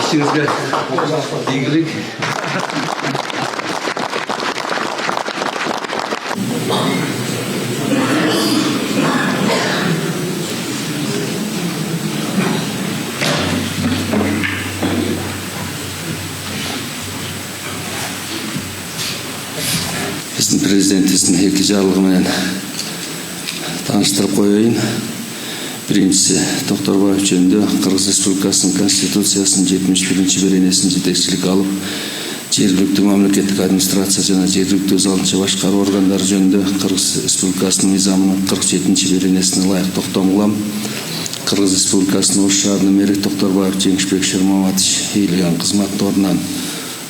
İşinizde ilgilik. Біздің президентіміздің екі жарлығымен tanıştırıp koyayım. Birincisi, Toqторбаев жөнүндө Кыргыз Республикасынын Конституциясынын 71 беренесин жетекчилик алып, жергиликтүү мамлекеттик администрация жана жергиликтүү өз алдынча башкаруу органдары жөнүндө Кыргыз Республикасынын мыйзамынын 47 беренесине ылайык токтом кылам. Кыргыз Республикасынын Ош шаарынын мэри Тоqторбаев Жеңишбек Шермаматович ийилген кызмат ордунан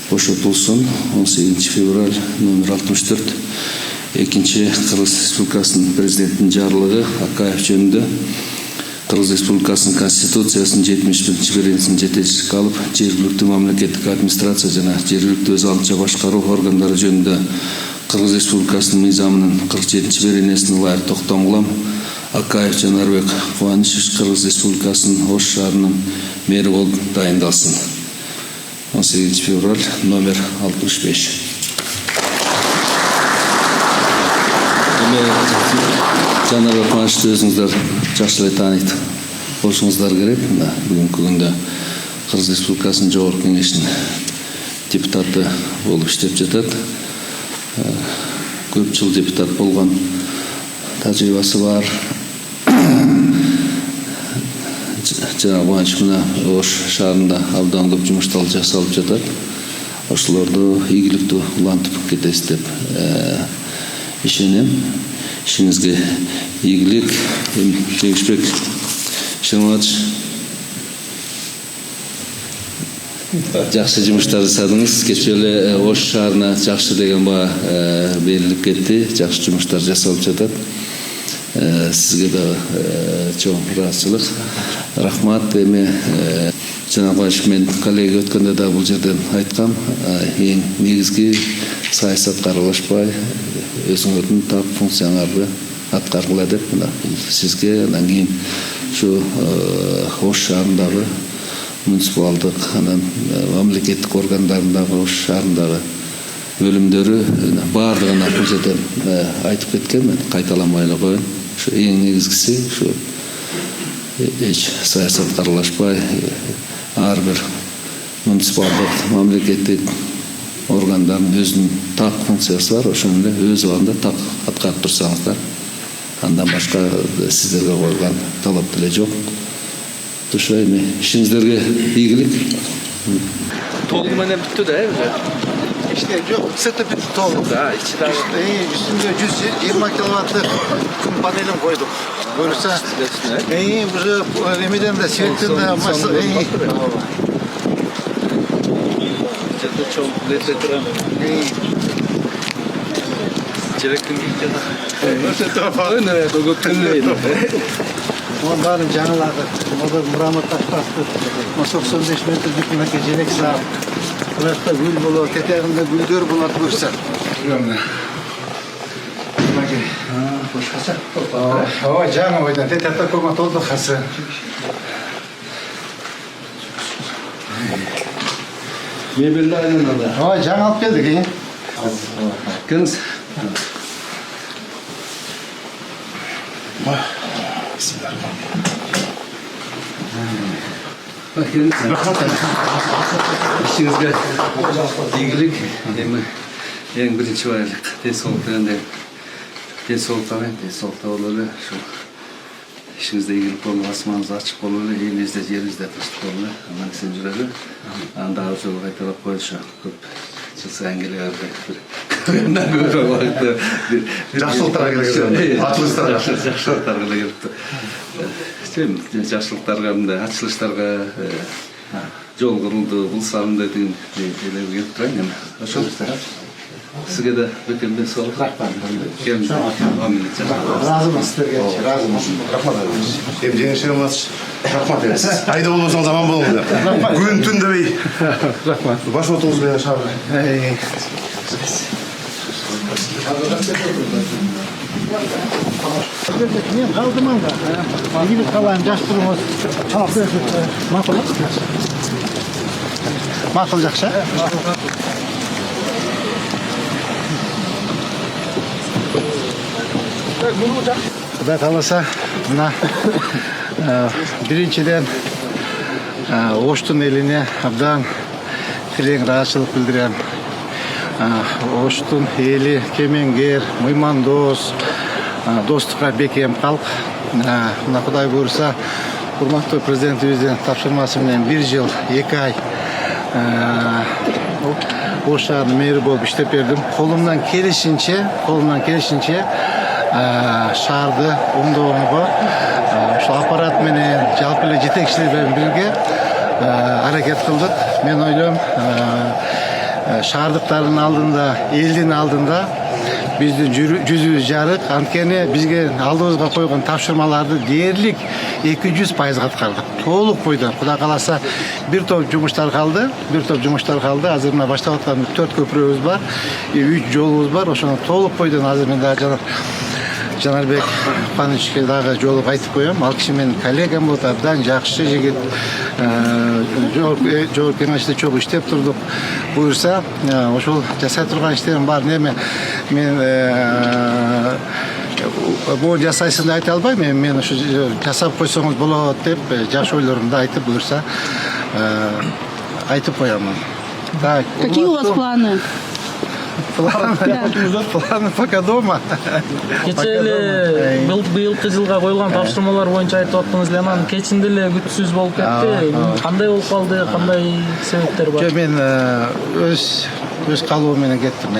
бошотулсун. 18 февраль номер 64. Экинчи, Кыргыз Республикасынын президентинин жарлыгы Акаев жөнүндө Кыргыз Республикасынын Конституциясынын 71 беренесин жетекчиликке алып, жергиликтүү мамлекеттик администрация жана жергиликтүү өз алдынча башкаруу органдары жөнүндө Кыргыз Республикасынын мыйзамынын 47 беренесине ылайык токтом кылам. Акаев Жанарбек Кубанычевич Кыргыз Республикасынын Ош шаарынын мэри болуп дайындалсын. 18 февраль номер 65. Жанарбек Кубанычевичти өзүңүздөр жакшы эле тааныйт болушуңуздар керек. Бүгүнкү күндө Кыргыз Республикасынын Жогорку Кеңешинин депутаты болуп иштеп жатат. Көп жыл депутат болгон тажрыйбасы бар. Жанарбек Кубанычев мына Ош шаарында абдан көп жумуштар жасалып жатат. Ошолорду ийгиликтүү улантып кетесиз деп ишенем. İşinizge ийгилик. Жеңишбек Шермаматович, жакшы жумуштар жасадыңыз. Кечээ эле Ош шаарына жакшы деген баа берилип кетти. Жакшы жумуштар жасалып жатат. Сизге да чоң ыраазычылык. Рахмат. Эми Жанарбек Кубанычев мен коллега өткөндө да бул жерден айткам. Эң негизги саясатка аралашпай, өзүңөрдүн так функцияларды аткаргыла деп сизге, анан кийин ушу Ош шаарындагы муниципалдык, анан мамлекеттик органдарындагы Ош шаарындагы бөлүмдөрү баардыгына бул жерден айтып кеткен. Мен кайталамай эле коеюн. Ушу эң негизгиси ушу эч саясатка аралашпай, ар бир муниципалдык, мамлекеттик органдардын өзүнүн так функциясы бар. Ошону эле өз убагында так аткарып турсаңыздар, андан башка сиздерге койгон талап деле жок. Ошо эми ишиңиздерге ийгилик. Толугу менен бүттү да, İşte yok, sırtı bitti толук. Да, içi de Üstünde 120 kilowattlık kum panelim koyduk. Görürse, bu remiden de, sivitten de yapması iyi. çok lezzetli. Çerektin gitti da. Öte tarafa. Ne? Dogottun. Onların canılardı. O da Muramut Taşbastı. O 95 metre dikmeke jelek sağ. Burası gül bulu, teteğinde güldür bulat görsen. Biliyorum ne? Hoş kasa. Hava canım oydan. Teteğde kurma toldu kası. Mebelli aynen orada. Hava can alıp geldik iyi. Kız. Bakın, işinizde ilgilik, en birinci varlık, densoğluktan olalı, şu işinizde ilgilik olmalı, asmanınız açık olalı, elinizde, yerinizde fırsat olalı, aman sen jüreli, daha uçulu kaytalap koydu şu, çıksa engeli vardı, yandan görüyor vardı, Жақсылықтарға келген, атылыстарға. Жақсылықтарға келіпті. Жақсылықтарға, атшылыштарға жол құрылды, бұл сарында деген елер келіп тұрайын. Сізге де бөтенбен соғып. Разымыз сіздерге, разымыз. Рахмат әдеміз. Жеңіс Шермаматович, рахмат әдеміз. Айда болмасаңыз аман болыңыздар. Күн түн демей. Рахмат. Баш отуңыз бен шабыр. Ей. Men kaldım anda. Gidip kalan жаш turumuz. Makul. Makul жақсы. Құдай қаласа, мына біріншіден Оштың еліне абдан терең разышылық білдірем. Оштың елі кемеңгер, меймандос, достыққа бекем халық. Мына Құдай бұйырса, құрметті президентіміздің тапсырмасымен 1 жыл 2 ай Ош шаарының мэрі болып іштеп бердім. Қолымнан келишинче шаарды оңдооға ошол аппарат менен жалпы эле жетекчилермен бирге аракет кылдык. Мен ойлойм, шаардыктардын алдында, элдин алдында биздин жүзүбүз жарык. Анткени бизге алдыбызга койгон тапшырмаларды дээрлик 200% аткардык. Толук бойдон. Кудай кааласа бир топ жумуштар калды. Азыр мына баштап аткан 4 көпүрөбүз бар, 3 жолубуз бар. Ошону толук бойдон азыр мен дагы Жанарбек Панычке дагы жолуп айтып коем. Ал киши менин коллегам болот, абдан жакшы жигит. Жогорку кеңеште чогуу иштеп турдук. Буюрса, ошол жасай турган иштерим бар. Неме мен бул жасайсың деп айта албайм. Мен ушу жасап койсоңуз болот деп жакшы ойлорумду айтып, буюрса айтып коямын. Так. Какие у вас планы? Планы пока дома. Кече эле быйылкы жылга коюлган тапшырмалар боюнча айтып аттыңыз эле, анан кечинде эле күтүүсүз болуп кетти. Кандай болуп калды? Кандай себептер бар? Мен өз калуу менен кеттим.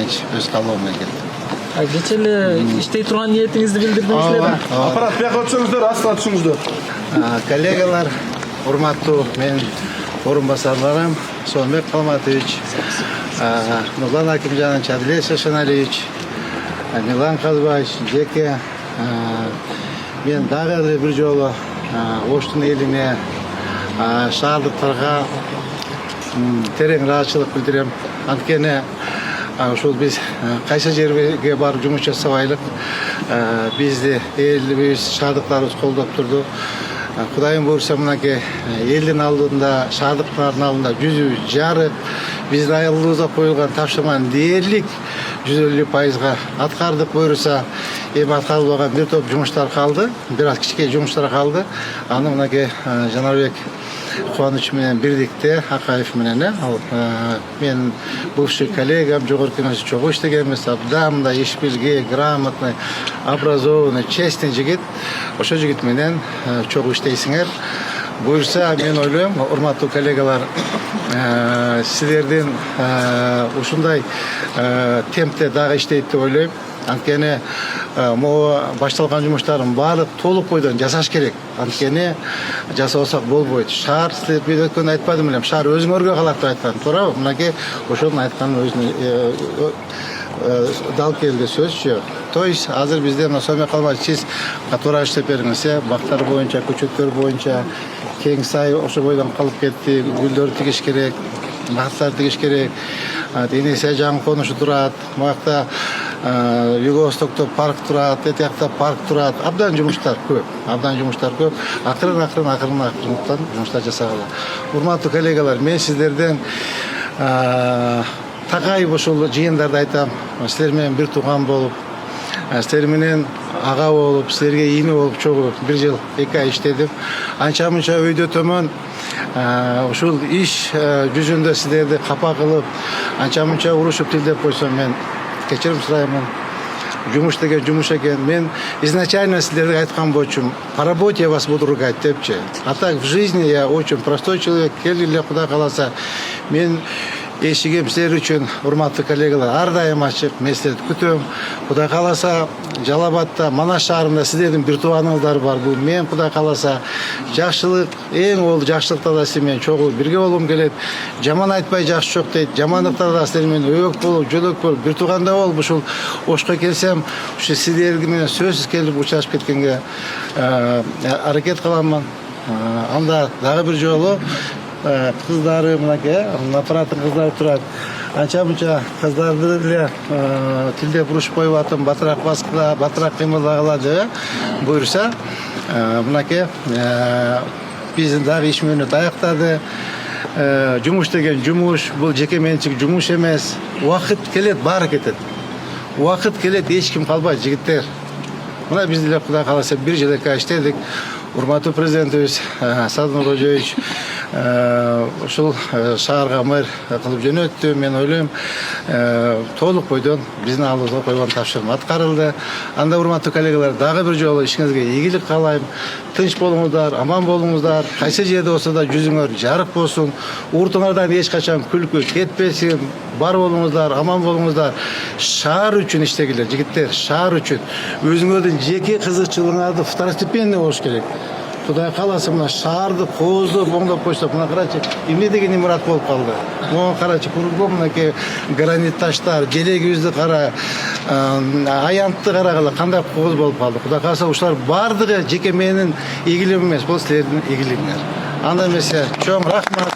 Кече эле иштей турган ниетиңизди билдирдиңиз эле. Аппарат бияка өтсөңүздөр, астына түшүңүздөр. Коллегалар, урматтуу мен орунбасарларым Сонбек Калматович, Нурлан Акимжанович, Адлес Шашаналевич, Милан Казбаевич, Жеке. Мен дагы эле бир жолу Оштун элине, шаардыктарга терең ыраазычылык билдирем. Анткени ушул биз кайсы жерге барып жумуш жасабайлык, бизди элибиз, шаардыктарыбыз колдоп турду. Кудайым буйрса, мынакей элдин алдында, шаардыктардын алдында жүзүбүз жарык. Биздин алдыбызга коюлган тапшырманы дээрлик 150% аткардык. Буйрса, эми аткарылбаган бир топ жумуштар калды, бир аз кичке жумуштар калды. Аны мынакей Жанарбек Кубаныч менен бирдикте, Акаев менен, мен бывший коллегам, жогорку кеңеште чогуу иштегенбиз, абдан мындай иш билги, грамотный, образованный, честный жигит. Ошо жигит менен чогуу иштейсиңер. Буйрса, мен ойлойм, урматтуу коллегалар, силердин ушундай темпте дагы иштейт деп ойлойм. Анткени могу башталган жумуштардын баардык толук бойдон жасаш керек. Анткени жасабасак болбойт. Шаар, силер мен өткөндө айтпадым белем, шаар өзүңөргө калат деп айткан. Туурабы? Мынакей ошонун айтканын өзүнө дал келди сөзчү. То есть азыр бизде мына Сонбек Калматович, сиз катуура иштеп бериңиз, бактар боюнча, көчөттөр боюнча кең сай ошо бойдон калып кетти. Гүлдөр тигиш керек, бактар тигиш керек. Дене жаңы конушу турат. Буякта Юго-Востокто парк турат, эти жакта парк турат. Абдан жумуштар көп. Акырын жумуштар жасагыла. Урматтуу коллегалар, мен сиздерден такайып ошол жыйындарды айтам. Силер менен бир тууган болуп, силер менен ага болуп, силерге ийни болуп чогуу 1 жыл 2 ай иштедим. Анча-мынча өйдө төмөн ушул иш жүзүндө силерди капа кылып, анча-мынча урушуп тилдеп койсом, мен кечирим сураймын. Жумуш деген жумуш экен. Мен изначально силерге айткан болчумун, по работе я вас буду ругать депчи. А так в жизни я очень простой человек. Келгиле, Кудай кааласа, мен эшигим силер үчүн, урматтуу коллегалар, ар дайым ачык. Мен силерди күтөм. Кудай кааласа, Жалал Абадта, Манас шаарында силердин бир тууганыңыздар бар. Бул мен, Кудай кааласа, жакшылык, эң ол жакшылыкта да силер менен чогуу бирге болгум келет. Жаман айтпай жакшы жок дейт. Жамандыкта да силер менен өбөк болуп, жөлөк болуп, бир тууганда болуп, ушул Ошко келсем, ушу силер менен сөзсүз келип учашып кеткенге аракет кыламын. Анда дагы бир жолу кыздары, мынакей, аппараттын кыздары турат. анча мынча кыздарды деле тилдеп урушуп коюп атам, батыраак баскыла, батыраак кыймылдагыла деп буюрса, мынакей биздин дагы иш мөөнөт аяктады. Жумуш деген жумуш, бул жеке менчик жумуш эмес. Убакыт келет, баары кетет. Убакыт келет, эч ким калбайт, жигиттер. Мына биз деле Кудай кааласа 1 жыл иштедик. Урматтуу президентибиз Садыр Кожоевич ушул шаарга мэр кылып жөнөттү. Мен ойлойм, толук бойдон биздин алдыбызга койгон тапшырма аткарылды. Анда урматтуу коллегалар, дагы бир жолу ишиңизге ийгилик каалайм. Тынч болуңуздар, аман болуңуздар. Кайсы жерде болсо да жүзүңөр жарык болсун. Уртуңардан эч качан күлкү кетпесин. Бар болуңуздар, аман болуңуздар. Шаар үчүн иштегилер, жигиттер, шаар үчүн. Өзүңөрдүн жеке кызыкчылыгыңарды второстепенный болуш керек. Кудай кааласа мына шаарды кооздоп, оңдоп койсок, мына карачы, эмне деген имарат болуп калды. Могу карачы, кругом мынакей гранит таштар, желегибизди кара, аянтты карагыла, кандай кооз болуп калды. Кудай кааласа ушулар бардыгы жеке менин ийгилигим эмес, бул силердин ийгилигиңер. Анда эмесе, чоң рахмат.